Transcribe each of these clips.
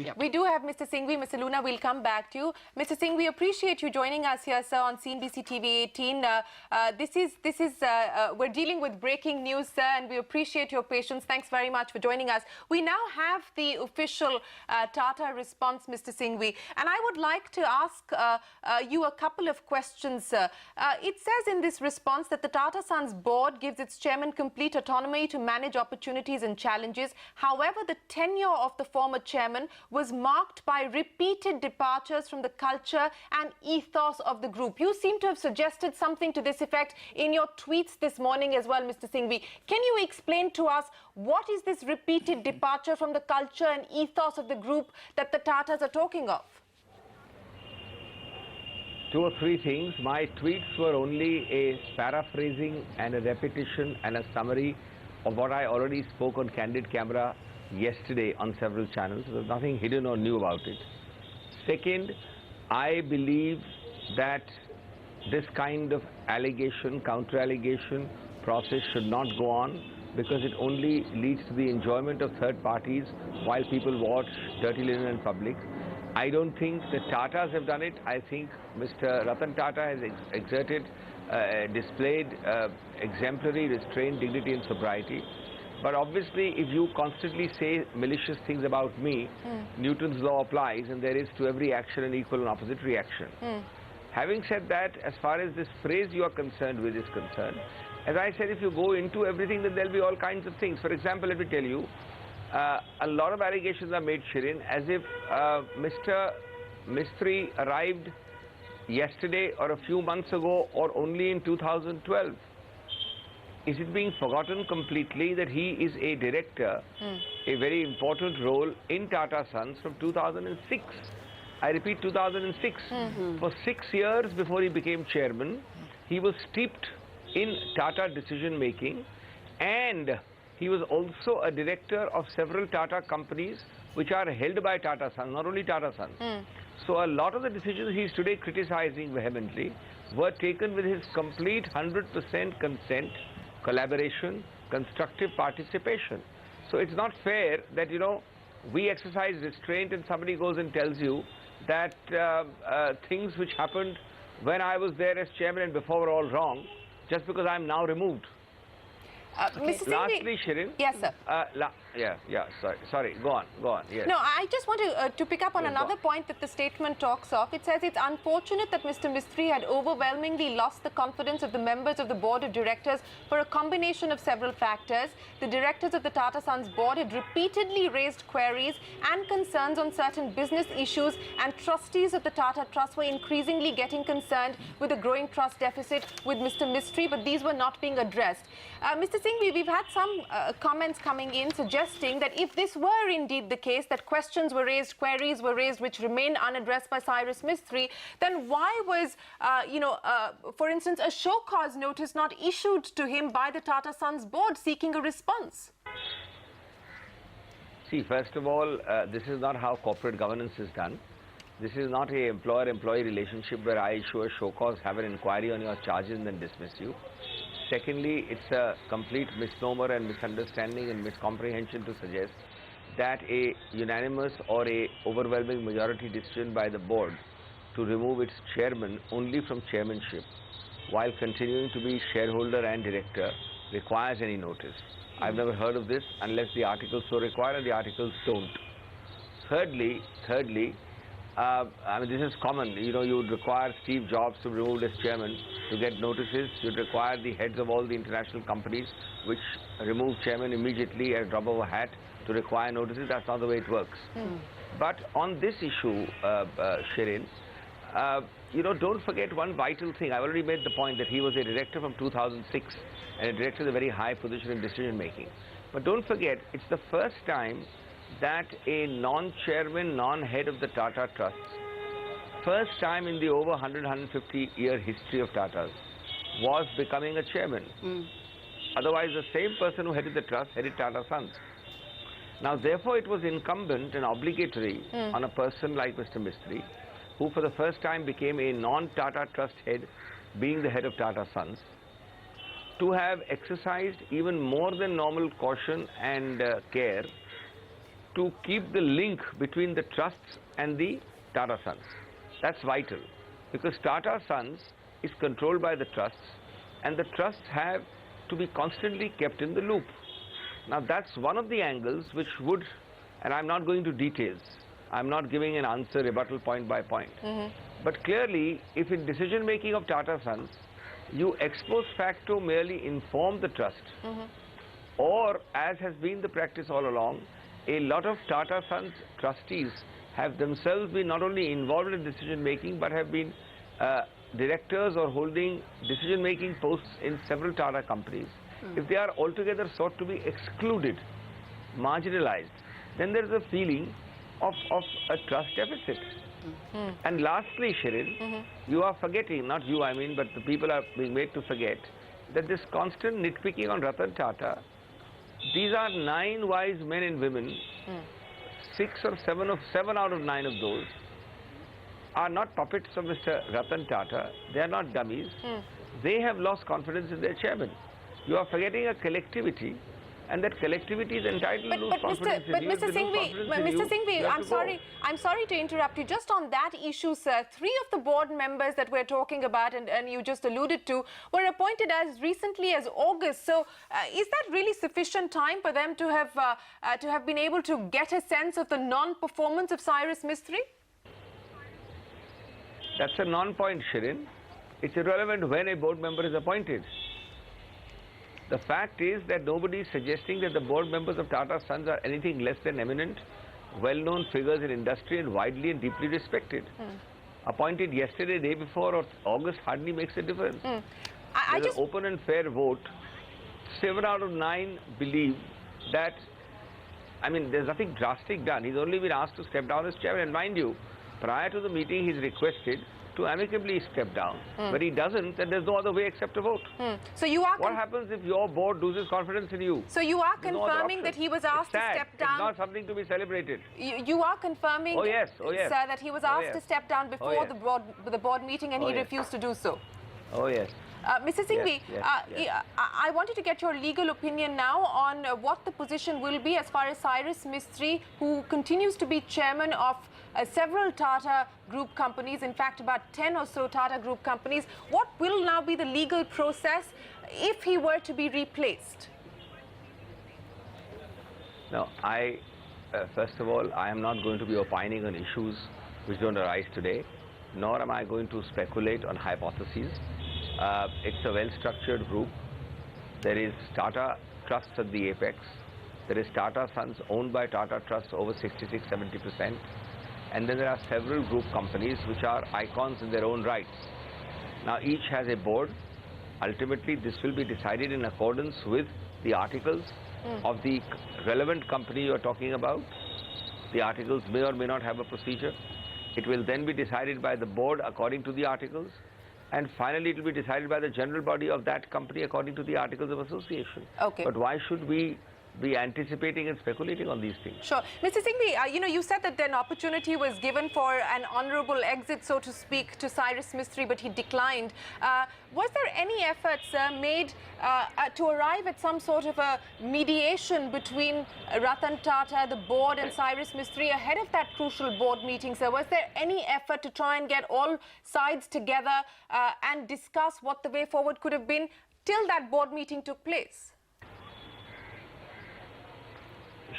Yep. We do have Mr. Singhvi. Mr. Luna, we'll come back to you. Mr. Singhvi, we appreciate you joining us here, sir, on CNBC TV 18. We're dealing with breaking news, sir, and we appreciate your patience. Thanks very much for joining us. We now have the official Tata response, Mr. Singhvi, and I would like to ask you a couple of questions, sir. It says in this response that the Tata Sons board gives its chairman complete autonomy to manage opportunities and challenges. However, the tenure of the former chairman was marked by repeated departures from the culture and ethos of the group. You seem to have suggested something to this effect in your tweets this morning as well, Mr. Singhvi. Can you explain to us what is this repeated departure from the culture and ethos of the group that the Tatas are talking of? Two or three things. My tweets were only a paraphrasing and a repetition and a summary of what I already spoke on candid camera yesterday on several channels. There's nothing hidden or new about it. Second, I believe that this kind of allegation, counter-allegation process should not go on, because it only leads to the enjoyment of third parties while people watch dirty linen in public. I don't think the Tatas have done it. I think Mr. Ratan Tata has displayed exemplary restraint, dignity and sobriety. But obviously, if you constantly say malicious things about me, Newton's law applies, and there is to every action an equal and opposite reaction. Having said that, as far as this phrase you are concerned with is concerned, as I said, if you go into everything, then there'll be all kinds of things. For example, let me tell you, a lot of allegations are made, Shirin, as if Mr. Mistry arrived yesterday or a few months ago or only in 2012. Is it being forgotten completely that he is a director, a very important role in Tata Sons from 2006? I repeat, 2006. For 6 years before he became chairman, he was steeped in Tata decision making, and he was also a director of several Tata companies which are held by Tata Sons, not only Tata Sons. So a lot of the decisions he is today criticizing vehemently were taken with his complete 100% consent, collaboration, constructive participation. So it's not fair that, you know, we exercise restraint and somebody goes and tells you that things which happened when I was there as chairman and before were all wrong, just because I'm now removed. Mr. Singhvi, lastly, Shirin. Yes, sir. Sorry, go on, yes. No, I just want to pick up on another point that the statement talks of. It says it's unfortunate that Mr. Mistry had overwhelmingly lost the confidence of the members of the board of directors for a combination of several factors. The directors of the Tata Sons board had repeatedly raised queries and concerns on certain business issues, and trustees of the Tata Trust were increasingly getting concerned with the growing trust deficit with Mr. Mistry, but these were not being addressed. Mr. Singhvi, we've had some comments coming in suggesting that if this were indeed the case, that questions were raised, queries were raised, which remain unaddressed by Cyrus Mistry, then why was, for instance, a show cause notice not issued to him by the Tata Sons board seeking a response? See, first of all, this is not how corporate governance is done. This is not an employer-employee relationship where I issue a show cause, have an inquiry on your charges and then dismiss you. Secondly, it's a complete misnomer and misunderstanding and miscomprehension to suggest that a unanimous or a overwhelming majority decision by the board to remove its chairman only from chairmanship while continuing to be shareholder and director requires any notice. I've never heard of this unless the articles so require, and the articles don't. Thirdly, I mean, this is common. You know, you would require Steve Jobs to be removed as chairman to get notices. You'd require the heads of all the international companies which remove chairman immediately at a drop of a hat to require notices. That's not the way it works. But on this issue, Shirin, you know, don't forget one vital thing. I've already made the point that he was a director from 2006 and a director with a very high position in decision making. But don't forget, it's the first time that a non-chairman, non-head of the Tata Trust, first time in the over 150-year history of Tatas, was becoming a chairman. Otherwise, the same person who headed the trust headed Tata Sons. Now, therefore, it was incumbent and obligatory on a person like Mr. Mistry, who for the first time became a non-Tata Trust head, being the head of Tata Sons, to have exercised even more than normal caution and care to keep the link between the trusts and the Tata Sons. That's vital, because Tata Sons is controlled by the trusts, and the trusts have to be constantly kept in the loop. Now that's one of the angles which would, and I'm not going to details, I'm not giving an answer, rebuttal point by point. But clearly, if in decision making of Tata Sons, you ex post facto merely inform the trust, or as has been the practice all along, a lot of Tata Sons trustees have themselves been not only involved in decision making but have been directors or holding decision making posts in several Tata companies. If they are altogether sought to be excluded, marginalized, then there is a feeling of a trust deficit. And lastly, Shirin, you are forgetting, not you I mean, but the people are being made to forget, that this constant nitpicking on Ratan Tata, these are 9 wise men and women, 6 or 7 out of 9 of those are not puppets of Mr. Ratan Tata, they are not dummies, they have lost confidence in their chairman. You are forgetting a collectivity, and that collectivity is entitled to lose confidence in you. Mr. Singhvi, I'm sorry to interrupt you. Just on that issue, sir, 3 of the board members that we're talking about and you just alluded to were appointed as recently as August. So is that really sufficient time for them to have been able to get a sense of the non-performance of Cyrus Mistry? That's a non-point, Shirin. It's irrelevant when a board member is appointed. The fact is that nobody is suggesting that the board members of Tata Sons are anything less than eminent, well-known figures in industry and widely and deeply respected. Appointed yesterday, day before, or August hardly makes a difference. There's an open and fair vote. 7 out of 9 believe that, I mean, there's nothing drastic done. He's only been asked to step down as chairman. And mind you, prior to the meeting, he's requested to amicably step down. But he doesn't, then there's no other way except to vote. So you are what happens if your board loses confidence in you? So you are confirming that he was asked to step down? It's not something to be celebrated. You are confirming, sir, that he was asked to step down before the board meeting and he refused to do so? Oh yes. Mr. Singhvi, I wanted to get your legal opinion now on what the position will be as far as Cyrus Mistry, who continues to be chairman of several Tata Group companies, in fact about 10 or so Tata Group companies. What will now be the legal process if he were to be replaced? No, first of all, I am not going to be opining on issues which don't arise today, nor am I going to speculate on hypotheses. It's a well-structured group. There is Tata Trusts at the apex. There is Tata Sons owned by Tata Trusts over 66–70%. And then there are several group companies which are icons in their own rights. Now each has a board. Ultimately this will be decided in accordance with the articles of the relevant company you are talking about. The articles may or may not have a procedure. It will then be decided by the board according to the articles. And finally, it will be decided by the general body of that company according to the Articles of Association. Okay. But why should we be anticipating and speculating on these things? Sure. Mr. Singhvi, you said that an opportunity was given for an honourable exit, so to speak, to Cyrus Mistry, but he declined. Was there any efforts made to arrive at some sort of a mediation between Ratan Tata, the board, and Cyrus Mistry ahead of that crucial board meeting, sir? Was there any effort to try and get all sides together and discuss what the way forward could have been till that board meeting took place?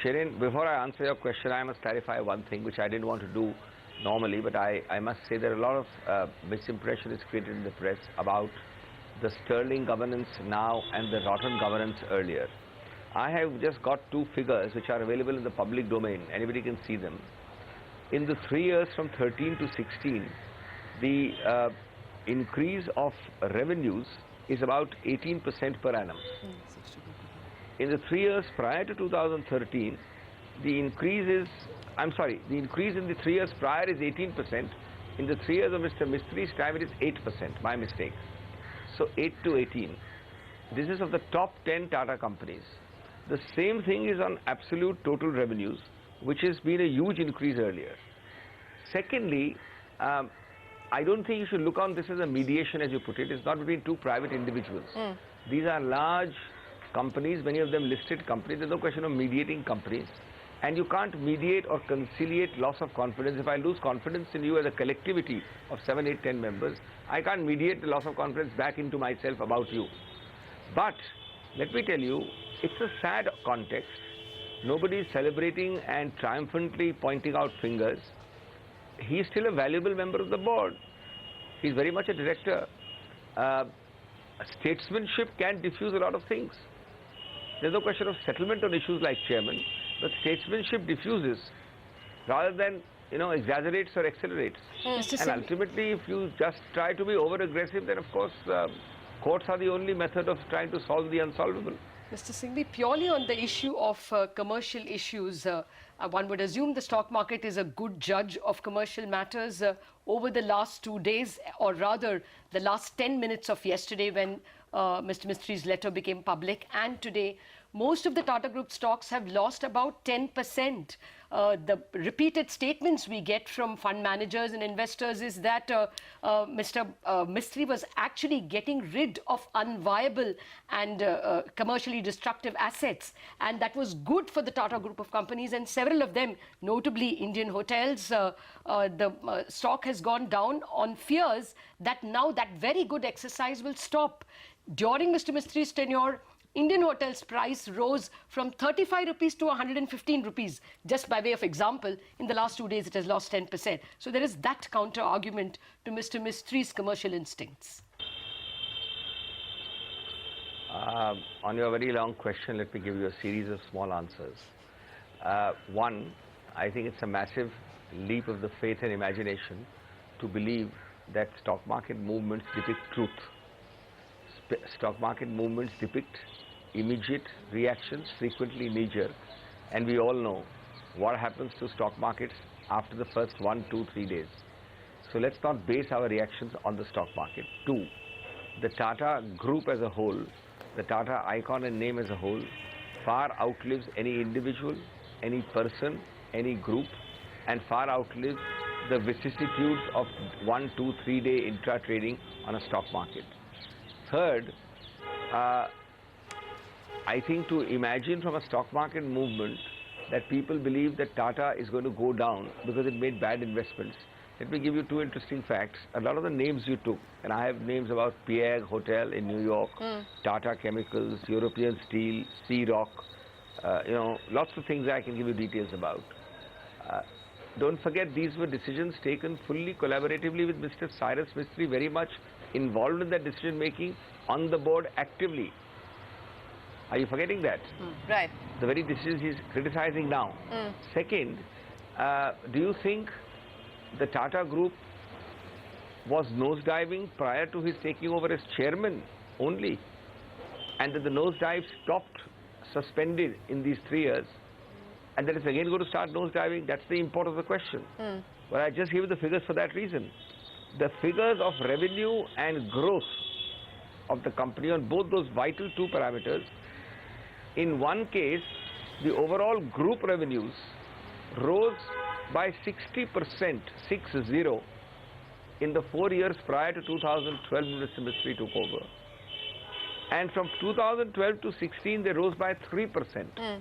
Shirin, before I answer your question, I must clarify one thing which I didn't want to do normally, but I must say that a lot of misimpression is created in the press about the sterling governance now and the rotten governance earlier. I have just got 2 figures which are available in the public domain. Anybody can see them. In the 3 years from 13 to 16, the increase of revenues is about 18% per annum. In the 3 years prior to 2013, the increase is, the increase in the 3 years prior is 18%. In the 3 years of Mr. Mistry's time, it is 8%, my mistake. So 8 to 18. This is of the top 10 Tata companies. The same thing is on absolute total revenues, which has been a huge increase earlier. Secondly, I don't think you should look on this as a mediation, as you put it. It's not between 2 private individuals. These are large companies, many of them listed companies. There's no question of mediating companies. And you can't mediate or conciliate loss of confidence. If I lose confidence in you as a collectivity of 7, 8, 10 members, I can't mediate the loss of confidence back into myself about you. But let me tell you, it's a sad context. Nobody is celebrating and triumphantly pointing out fingers. He is still a valuable member of the board. He's very much a director. Statesmanship can diffuse a lot of things. There's no question of settlement on issues like chairman, but statesmanship diffuses rather than, exaggerates or accelerates. And ultimately, if you just try to be over-aggressive, then of course, courts are the only method of trying to solve the unsolvable. Mr. Singhvi, purely on the issue of commercial issues, one would assume the stock market is a good judge of commercial matters. Over the last 2 days, or rather the last 10 minutes of yesterday when Mr. Mistry's letter became public, and today, most of the Tata Group stocks have lost about 10%. The repeated statements we get from fund managers and investors is that Mr. Mistry was actually getting rid of unviable and commercially destructive assets, and that was good for the Tata Group of companies, and several of them, notably Indian Hotels, the stock has gone down on fears that now that very good exercise will stop. During Mr. Mistry's tenure, Indian Hotels price rose from 35 rupees to 115 rupees. Just by way of example, in the last 2 days, it has lost 10%. So there is that counter argument to Mr. Mistry's commercial instincts. On your very long question, let me give you a series of small answers. One, I think it's a massive leap of the faith and imagination to believe that stock market movements depict truth. Stock market movements depict immediate reactions, frequently knee-jerk, and we all know what happens to stock markets after the first 1, 2, 3 days. So let's not base our reactions on the stock market. Two, the Tata Group as a whole, the Tata icon and name as a whole, far outlives any individual, any person, any group, and far outlives the vicissitudes of 1, 2, 3 day intra-trading on a stock market. Third, I think to imagine from a stock market movement that people believe that Tata is going to go down because it made bad investments. Let me give you two interesting facts. A lot of the names you took, and I have names about Pierre Hotel in New York, Tata Chemicals, European Steel, Sea Rock, lots of things I can give you details about. Don't forget, these were decisions taken fully collaboratively with Mr. Cyrus Mistry, very much involved in that decision making on the board actively. Are you forgetting that? Right. The very decisions he's criticizing now. Second, do you think the Tata Group was nosediving prior to his taking over as chairman only, and that the nosedive stopped, suspended in these 3 years, and that it's again going to start nosediving? That's the import of the question. Well, I just give you the figures for that reason. The figures of revenue and growth of the company on both those vital two parameters, in one case, the overall group revenues rose by 60%, 60, in the 4 years prior to 2012 when Mr. Mistry took over. And from 2012 to 16, they rose by 3%.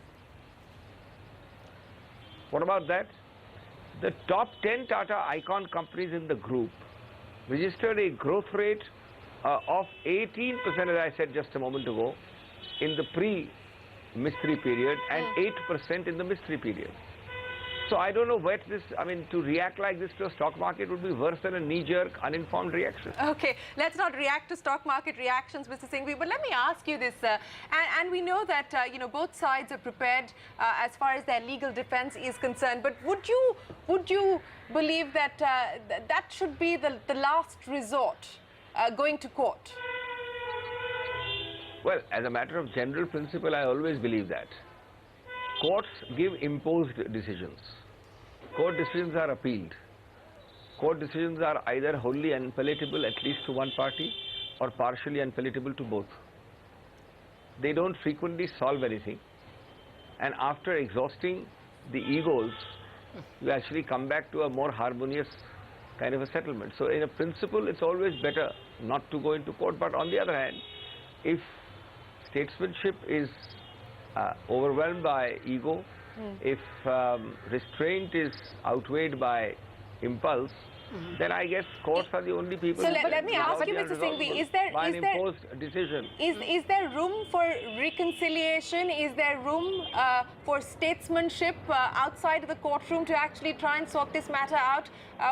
What about that? The top 10 Tata icon companies in the group registered a growth rate of 18%, as I said just a moment ago, in the pre-Mistry period, and 8% in the Mistry period. So I don't know what this, to react like this to a stock market would be worse than a knee-jerk, uninformed reaction. Okay, let's not react to stock market reactions, Mr. Singhvi, but let me ask you this, and we know that, both sides are prepared as far as their legal defense is concerned, but would you believe that that should be the last resort, going to court? Well, as a matter of general principle, I always believe that. Courts give imposed decisions. Court decisions are appealed. Court decisions are either wholly unpalatable, at least to one party, or partially unpalatable to both. They don't frequently solve anything. And after exhausting the egos, you actually come back to a more harmonious kind of a settlement. So in a principle, it's always better not to go into court. But on the other hand, if statesmanship is overwhelmed by ego, If restraint is outweighed by impulse, then I guess courts are the only people. So who can let me ask resolve you, the Mr. Singhvi, unresolvable by an imposed decision. Is there room for reconciliation? Is there room for statesmanship outside of the courtroom to actually try and sort this matter out?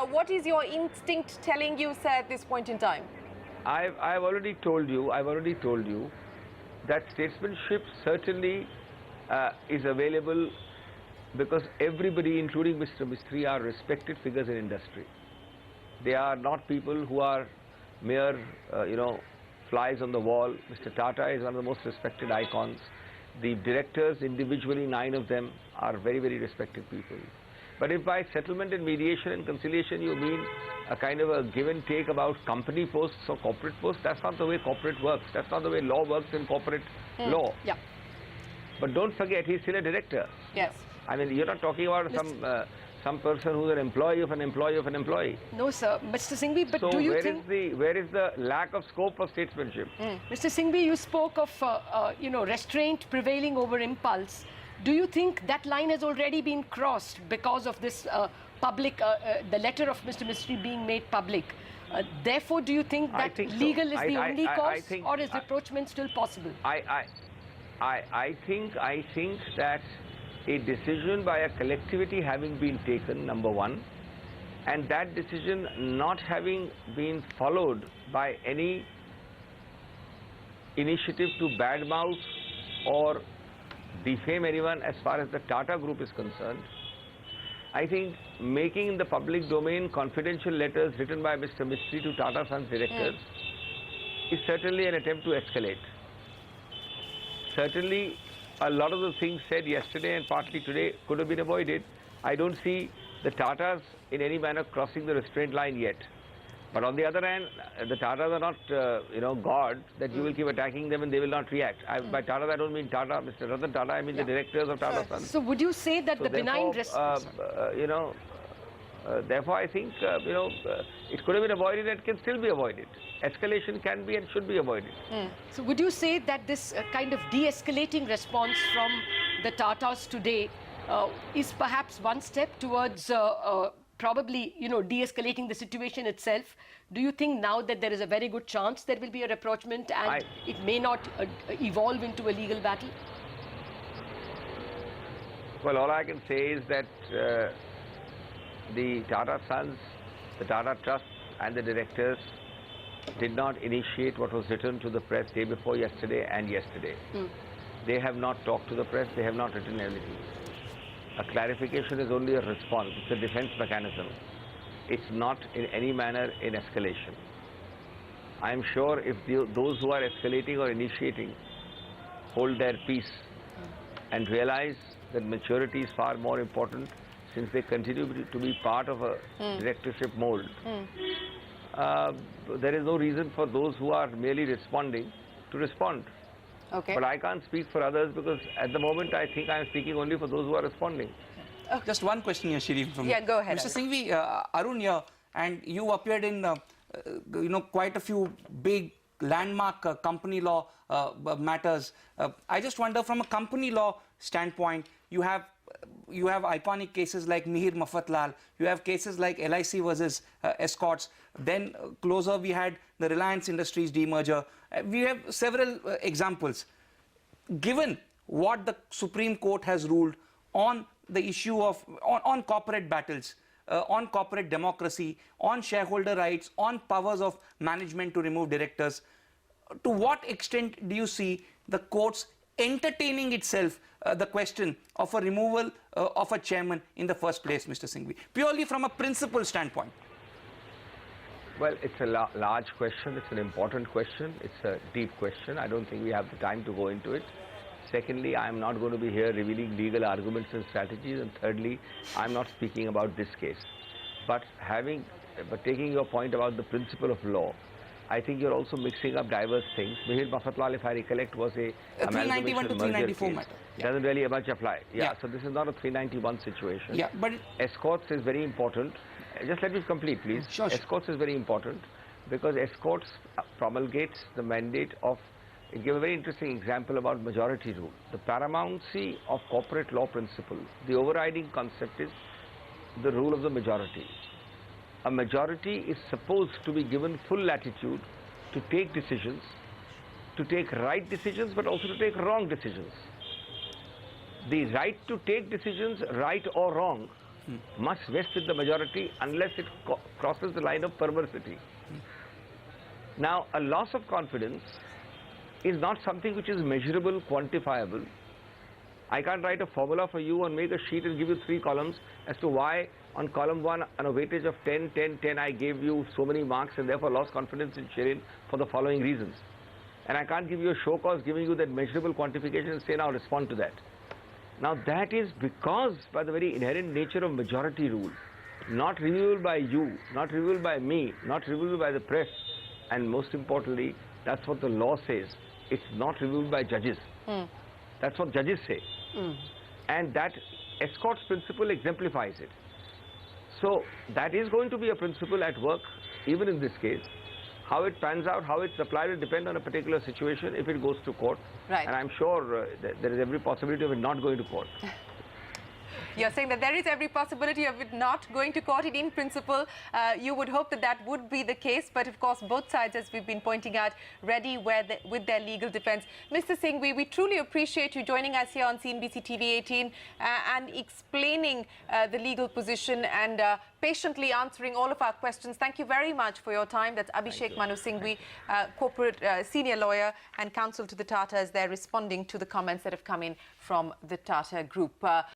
What is your instinct telling you, sir, at this point in time? I've already told you that statesmanship certainly is available, because everybody, including Mr. Mistry, are respected figures in industry. They are not people who are mere, flies on the wall. Mr. Tata is one of the most respected icons. The directors, individually, 9 of them, are very, very respected people. But if by settlement and mediation and conciliation you mean a kind of a give and take about company posts or corporate posts, that's not the way corporate works. That's not the way law works in corporate law. Yeah. But don't forget, he's still a director. Yes. I mean, you're not talking about some person who's an employee of an employee of an employee. No, sir. Mr. Singhvi, but So do you think... where is the lack of scope for statesmanship? Mr. Singhvi, you spoke of, restraint prevailing over impulse. Do you think that line has already been crossed because of this public, the letter of Mr. Mistry being made public? Therefore, do you think that legal is the only cause, or is rapprochement still possible? I think that a decision by a collectivity having been taken, number one, and that decision not having been followed by any initiative to badmouth or defame anyone as far as the Tata group is concerned, I think making in the public domain confidential letters written by Mr. Mistry to Tata Sons directors is certainly an attempt to escalate. Certainly, a lot of the things said yesterday and partly today could have been avoided. I don't see the Tatas in any manner crossing the restraint line yet. But on the other hand, the Tatas are not, God, that you will keep attacking them and they will not react. By Tata, I don't mean Tata, Mr. Ratan Tata, I mean the directors of Tata Sons. So would you say that the benign response... therefore, I think, it could have been avoided and can still be avoided. Escalation can be and should be avoided. So would you say that this kind of de-escalating response from the Tatas today is perhaps one step towards probably, de-escalating the situation itself? Do you think now that there is a very good chance there will be a rapprochement and it may not evolve into a legal battle? Well, all I can say is that the Tata Sons, the Tata Trust and the directors did not initiate what was written to the press day before yesterday and yesterday. They have not talked to the press, they have not written anything. A clarification is only a response, it's a defense mechanism. It's not in any manner in escalation. I am sure if those who are escalating or initiating hold their peace and realize that maturity is far more important, since they continue to be part of a directorship mold, there is no reason for those who are merely responding to respond. Okay. But I can't speak for others because at the moment I think I am speaking only for those who are responding. Just one question here, Shri, from go ahead. Mr. Singhvi, Arun here, and you appeared in quite a few big landmark company law matters. I just wonder, from a company law standpoint, you have iconic cases like Mihir Mafatlal, you have cases like LIC versus Escorts, then closer we had the Reliance Industries demerger. We have several examples. Given what the Supreme Court has ruled on the issue of on corporate battles, on corporate democracy, on shareholder rights, on powers of management to remove directors, to what extent do you see the courts entertaining itself the question of a removal of a chairman in the first place, Mr. Singhvi, purely from a principle standpoint? Well, it's a large question, it's an important question, it's a deep question. I don't think we have the time to go into it. Secondly, I am not going to be here revealing legal arguments and strategies. And thirdly, I'm not speaking about this case. But taking your point about the principle of law, I think you're also mixing up diverse things. Mihir Mafatlal, if I recollect, was a 391 to 394 matter. Yeah. Doesn't really much apply. Yeah, so this is not a 391 situation. Yeah, but Escorts is very important. Just let me complete, please. Sure. Escorts is very important because Escorts promulgates the mandate of it gave a very interesting example about majority rule. The paramountcy of corporate law principle, the overriding concept is the rule of the majority. A majority is supposed to be given full latitude to take decisions, to take right decisions, but also to take wrong decisions. The right to take decisions, right or wrong, must vest with the majority unless it crosses the line of perversity. Now, a loss of confidence is not something which is measurable, quantifiable. I can't write a formula for you and make a sheet and give you 3 columns as to why on column 1 on a weightage of 10, 10, 10 I gave you so many marks and therefore lost confidence in Shirin for the following reasons. And I can't give you a show cause giving you that measurable quantification and say now respond to that. Now that is because by the very inherent nature of majority rule, not reviewed by you, not reviewed by me, not reviewed by the press, and most importantly, that's what the law says, it's not reviewed by judges. That's what judges say. And that escorts principle exemplifies it. So that is going to be a principle at work even in this case. How it pans out, how it's applied will depend on a particular situation if it goes to court. Right. And I'm sure there is every possibility of it not going to court. You're saying that there is every possibility of it not going to court. In principle, you would hope that that would be the case. But of course, both sides, as we've been pointing out, ready with their legal defense. Mr. Singhvi, we truly appreciate you joining us here on CNBC TV 18 and explaining the legal position and patiently answering all of our questions. Thank you very much for your time. That's Abhishek Manu Singhvi, corporate senior lawyer and counsel to the Tatas. They're responding to the comments that have come in from the Tata group.